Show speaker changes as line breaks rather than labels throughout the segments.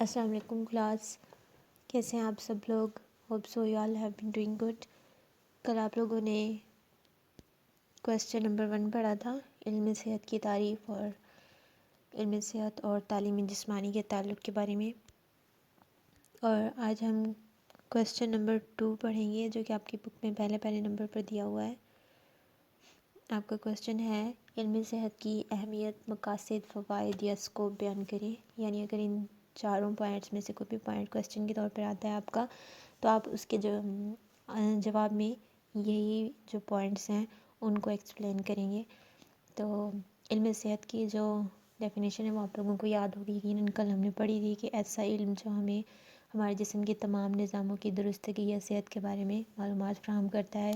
السلام علیکم کلاس، کیسے ہیں آپ سب لوگ؟ Hope so you all have been doing good. کل آپ لوگوں نے کویسچن نمبر 1 پڑھا تھا، علم صحت کی تعریف اور علم صحت اور تعلیم جسمانی کے تعلق کے بارے میں، اور آج ہم کویسچن نمبر 2 پڑھیں گے جو کہ آپ کی بک میں پہلے نمبر پر دیا ہوا ہے۔ آپ کا کویسچن ہے علم صحت کی اہمیت، مقاصد، فوائد یا اسکوپ بیان کریں۔ یعنی اگر ان چاروں پوائنٹس میں سے کوئی بھی پوائنٹ کویسچن کے طور پر آتا ہے آپ کا، تو آپ اس کے جواب میں یہی جو پوائنٹس ہیں ان کو ایکسپلین کریں گے۔ تو علم صحت کی جو ڈیفینیشن ہے وہ آپ لوگوں کو یاد ہوگی، یقیناً کل ہم نے پڑھی تھی کہ ایسا علم جو ہمیں ہمارے جسم کے تمام نظاموں کی درستگی یا صحت کے بارے میں معلومات فراہم کرتا ہے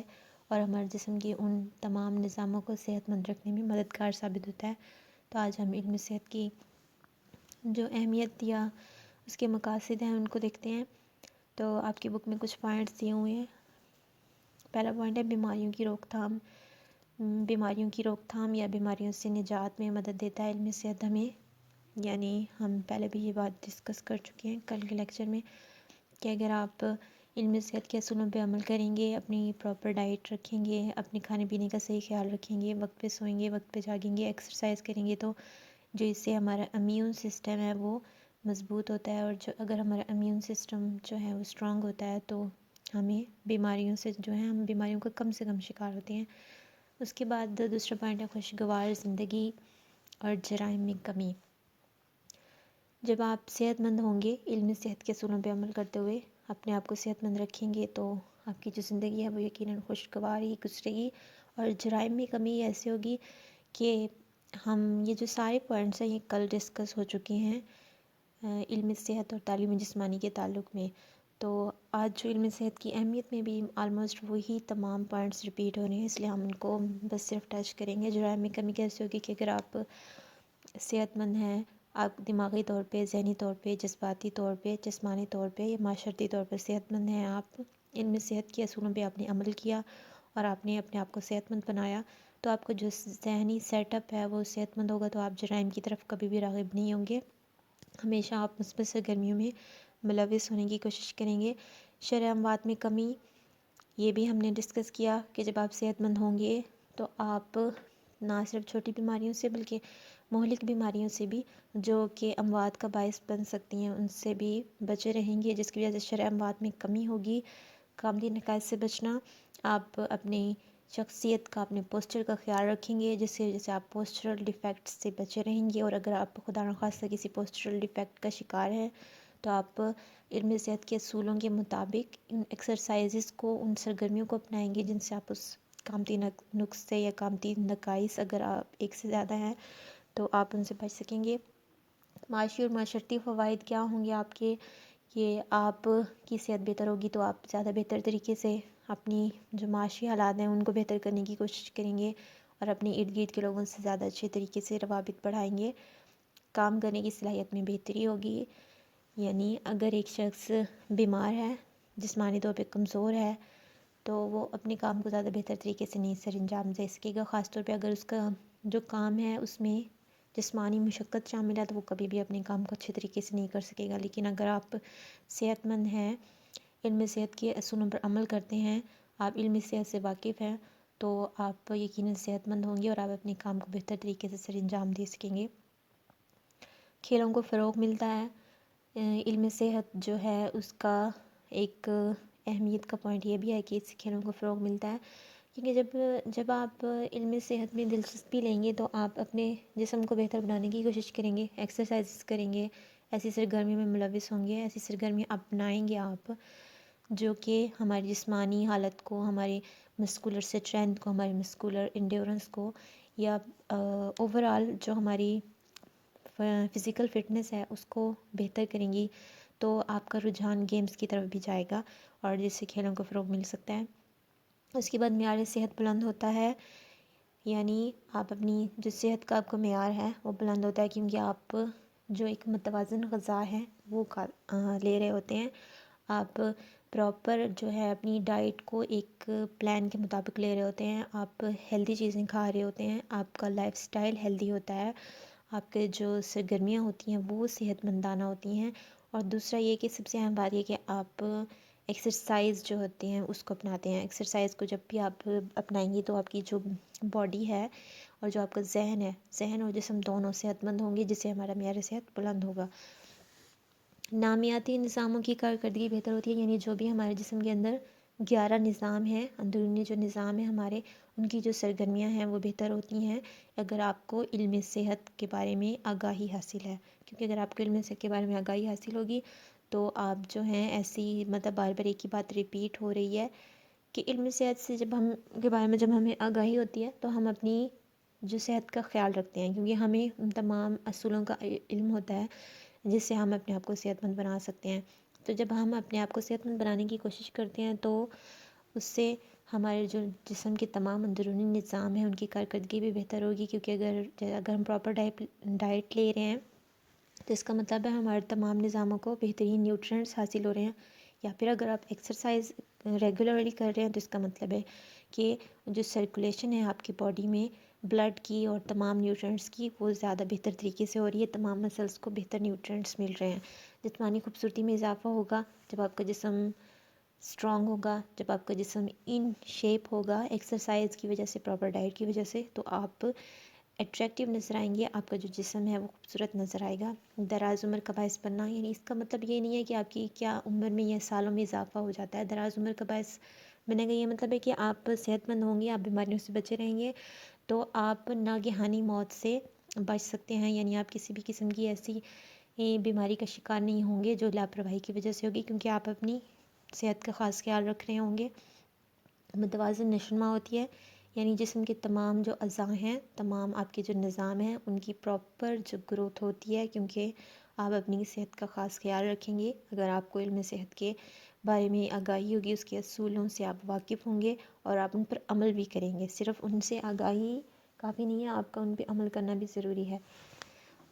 اور ہمارے جسم کے ان تمام نظاموں کو صحت مند رکھنے میں مددگار ثابت ہوتا ہے۔ تو آج ہم علم صحت کی جو اہمیت یا اس کے مقاصد ہیں ان کو دیکھتے ہیں۔ تو آپ کی بک میں کچھ پوائنٹس دیے ہوئے ہیں۔ پہلا پوائنٹ ہے بیماریوں کی روک تھام۔ بیماریوں کی روک تھام یا بیماریوں سے نجات میں مدد دیتا ہے علم صحت ہمیں۔ یعنی ہم پہلے بھی یہ بات ڈسکس کر چکے ہیں کل کے لیکچر میں کہ اگر آپ علم صحت کے اصولوں پہ عمل کریں گے، اپنی پراپر ڈائٹ رکھیں گے، اپنے کھانے پینے کا صحیح خیال رکھیں گے، وقت پہ سوئیں گے، وقت پہ جاگیں گے، ایکسرسائز کریں گے، تو جو اس سے ہمارا امیون سسٹم ہے وہ مضبوط ہوتا ہے، اور جو اگر ہمارا امیون سسٹم جو ہے وہ اسٹرانگ ہوتا ہے تو ہمیں بیماریوں سے جو ہے ہم بیماریوں کا کم سے کم شکار ہوتے ہیں۔ اس کے بعد دوسرا پوائنٹ ہے خوشگوار زندگی اور جرائم میں کمی۔ جب آپ صحت مند ہوں گے، علم صحت کے اصولوں پہ عمل کرتے ہوئے اپنے آپ کو صحت مند رکھیں گے، تو آپ کی جو زندگی ہے وہ یقیناً خوشگوار ہی گزرے گی، اور جرائم میں کمی ایسے ہوگی کہ ہم یہ جو سارے پوائنٹس ہیں یہ کل ڈسکس ہو چکے ہیں علم صحت اور تعلیم جسمانی کے تعلق میں۔ تو آج جو علم صحت کی اہمیت میں بھی آلموسٹ وہی تمام پوائنٹس ریپیٹ ہو رہے ہیں، اس لیے ہم ان کو بس صرف ٹچ کریں گے۔ جرائم میں کمی کیسے ہوگی کہ اگر آپ صحت مند ہیں، آپ دماغی طور پہ، ذہنی طور پہ، جذباتی طور پہ، جسمانی طور پہ یا معاشرتی طور پر صحت مند ہیں، آپ علم صحت کے اصولوں پہ آپ نے عمل کیا اور آپ نے اپنے آپ کو صحت مند بنایا، تو آپ کا جو ذہنی سیٹ اپ ہے وہ صحت مند ہوگا، تو آپ جرائم کی طرف کبھی بھی راغب نہیں ہوں گے۔ ہمیشہ آپ مثبت سرگرمیوں میں ملوث ہونے کی کوشش کریں گے۔ شرح اموات میں کمی، یہ بھی ہم نے ڈسکس کیا کہ جب آپ صحت مند ہوں گے تو آپ نہ صرف چھوٹی بیماریوں سے بلکہ مہلک بیماریوں سے بھی جو کہ اموات کا باعث بن سکتی ہیں ان سے بھی بچے رہیں گے، جس کی وجہ سے شرح اموات میں کمی ہوگی۔ کامدی نقائص سے بچنا، آپ اپنی شخصیت کا، اپنے پوسچر کا خیال رکھیں گے، جس سے جیسے آپ پوسچرل ڈیفیکٹ سے بچے رہیں گے، اور اگر آپ خدا نخواستہ کسی پوسچرل ڈیفیکٹ کا شکار ہیں تو آپ علم صحت کے اصولوں کے مطابق ان ایکسرسائزز کو، ان سرگرمیوں کو اپنائیں گے جن سے آپ اس قامتی نقصے یا قامتی نقائص اگر آپ ایک سے زیادہ ہیں تو آپ ان سے بچ سکیں گے۔ معاشی اور معاشرتی فوائد کیا ہوں گے آپ کے؟ یہ آپ کی صحت بہتر ہوگی تو آپ زیادہ بہتر طریقے سے اپنی جو معاشی حالات ہیں ان کو بہتر کرنے کی کوشش کریں گے، اور اپنے ارد گرد کے لوگوں سے زیادہ اچھے طریقے سے روابط بڑھائیں گے۔ کام کرنے کی صلاحیت میں بہتری ہوگی، یعنی اگر ایک شخص بیمار ہے، جسمانی طور پہ کمزور ہے، تو وہ اپنے کام کو زیادہ بہتر طریقے سے نہیں سر انجام دے سکے گا، خاص طور پہ اگر اس کا جو کام ہے اس میں جسمانی مشقت شامل ہے تو وہ کبھی بھی اپنے کام کو اچھے طریقے سے نہیں کر سکے گا۔ لیکن اگر آپ صحت مند ہیں، علم صحت کے اصولوں پر عمل کرتے ہیں، آپ علم صحت سے واقف ہیں، تو آپ یقیناً صحت مند ہوں گے اور آپ اپنے کام کو بہتر طریقے سے سر انجام دے سکیں گے۔ کھیلوں کو فروغ ملتا ہے۔ علم صحت جو ہے اس کا ایک اہمیت کا پوائنٹ یہ بھی ہے کہ اس سے کھیلوں کو فروغ ملتا ہے، کیونکہ جب آپ علم صحت میں دلچسپی لیں گے تو آپ اپنے جسم کو بہتر بنانے کی کوشش کریں گے، ایکسرسائز کریں گے، ایسی سرگرمیوں میں ملوث ہوں گے، ایسی سرگرمیاں اپنائیں گے آپ جو کہ ہماری جسمانی حالت کو، ہماری مسکولر اسٹرینتھ کو، ہماری مسکولر انڈیورنس کو، یا اوور آل جو ہماری فزیکل فٹنس ہے اس کو بہتر کریں گی، تو آپ کا رجحان گیمز کی طرف بھی جائے گا اور جس سے کھیلوں کو فروغ مل سکتا ہے۔ اس کے بعد معیار صحت بلند ہوتا ہے، یعنی آپ اپنی جو صحت کا آپ کا معیار ہے وہ بلند ہوتا ہے، کیونکہ آپ جو ایک متوازن غذا ہے وہ لے رہے ہوتے ہیں، آپ پراپر جو ہے اپنی ڈائٹ کو ایک پلان کے مطابق لے رہے ہوتے ہیں، آپ ہیلدی چیزیں کھا رہے ہوتے ہیں، آپ کا لائف سٹائل ہیلدی ہوتا ہے، آپ کے جو سرگرمیاں ہوتی ہیں وہ صحت مندانہ ہوتی ہیں، اور دوسرا یہ کہ سب سے اہم بات یہ کہ آپ ایکسرسائز جو ہوتے ہیں اس کو اپناتے ہیں۔ ایکسرسائز کو جب بھی آپ اپنائیں گی تو آپ کی جو باڈی ہے اور جو آپ کا ذہن ہے، ذہن اور جسم دونوں صحت مند ہوں گے، جس سے ہمارا معیار صحت بلند ہوگا۔ نامیاتی نظاموں کی کارکردگی بہتر ہوتی ہے، یعنی جو بھی ہمارے جسم کے اندر 11 نظام ہیں، اندرونی جو نظام ہیں ہمارے، ان کی جو سرگرمیاں ہیں وہ بہتر ہوتی ہیں اگر آپ کو علم صحت کے بارے میں آگاہی حاصل ہے، کیونکہ اگر آپ کو علم صحت کے بارے میں آگاہی حاصل ہوگی تو آپ جو ہیں ایسی مطلب بار بار ایک ہی بات ریپیٹ ہو رہی ہے کہ علم صحت سے جب ہم کے بارے میں جب ہمیں آگاہی ہوتی ہے تو ہم اپنی جو صحت کا خیال رکھتے ہیں، کیونکہ ہمیں ان تمام اصولوں کا علم ہوتا ہے جس سے ہم اپنے آپ کو صحت مند بنا سکتے ہیں۔ تو جب ہم اپنے آپ کو صحت مند بنانے کی کوشش کرتے ہیں تو اس سے ہمارے جو جسم کے تمام اندرونی نظام ہیں ان کی کارکردگی بھی بہتر ہوگی، کیونکہ اگر ہم پراپر ڈائٹ لے رہے ہیں تو اس کا مطلب ہے ہمارے تمام نظاموں کو بہترین نیوٹرینٹس حاصل ہو رہے ہیں، یا پھر اگر آپ ایکسرسائز ریگولرلی کر رہے ہیں تو اس کا مطلب ہے کہ جو سرکولیشن ہے آپ کی باڈی میں بلڈ کی اور تمام نیوٹرینٹس کی وہ زیادہ بہتر طریقے سے ہو رہی ہے، تمام مسلس کو بہتر نیوٹرینٹس مل رہے ہیں۔ جسمانی خوبصورتی میں اضافہ ہوگا جب آپ کا جسم اسٹرانگ ہوگا، جب آپ کا جسم ان شیپ ہوگا ایکسرسائز کی وجہ سے، پراپر ڈائٹ کی وجہ سے، تو آپ اٹریکٹیو نظر آئیں گے، آپ کا جو جسم ہے وہ خوبصورت نظر آئے گا۔ دراز عمر کا باعث بننا، یعنی اس کا مطلب یہ نہیں ہے کہ آپ کی کیا عمر میں یا سالوں میں اضافہ ہو جاتا ہے، دراز عمر کا باعث بنے گا یہ مطلب ہے کہ آپ صحت مند ہوں گے، آپ بیماریوں سے بچے رہیں گے تو آپ ناگہانی موت سے بچ سکتے ہیں، یعنی آپ کسی بھی قسم کی ایسی بیماری کا شکار نہیں ہوں گے جو لاپرواہی کی وجہ سے ہوگی، کیونکہ آپ اپنی صحت کا خاص خیال رکھ رہے ہوں گے۔ متوازن نشوونما ہوتی ہے، یعنی جسم کے تمام جو اعضاء ہیں، تمام آپ کے جو نظام ہیں ان کی پراپر جو گروتھ ہوتی ہے، کیونکہ آپ اپنی صحت کا خاص خیال رکھیں گے۔ اگر آپ کو علم صحت کے بارے میں آگاہی ہوگی، اس کے اصولوں سے آپ واقف ہوں گے اور آپ ان پر عمل بھی کریں گے، صرف ان سے آگاہی کافی نہیں ہے، آپ کا ان پہ عمل کرنا بھی ضروری ہے۔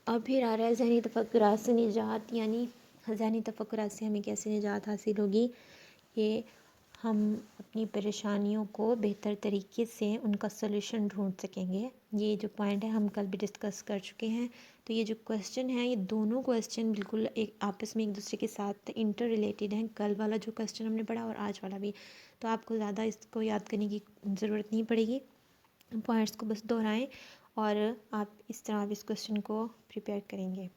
اب پھر آ رہا ہے ذہنی تفکرات سے نجات، یعنی ذہنی تفکرات سے ہمیں کیسے نجات حاصل ہوگی کہ ہم اپنی پریشانیوں کو بہتر طریقے سے ان کا سلوشن ڈھونڈ سکیں گے۔ یہ جو پوائنٹ ہے ہم کل بھی ڈسکس کر چکے ہیں، تو یہ جو کویسچن ہے یہ دونوں کویسچن بالکل ایک آپس میں ایک دوسرے کے ساتھ انٹر ریلیٹڈ ہیں، کل والا جو کویسچن ہم نے پڑھا اور آج والا بھی، تو آپ کو زیادہ اس کو یاد کرنے کی ضرورت نہیں پڑے گی، پوائنٹس کو بس دہرائیں اور آپ اس طرح اس کویسچن کو پریپیئر کریں گے۔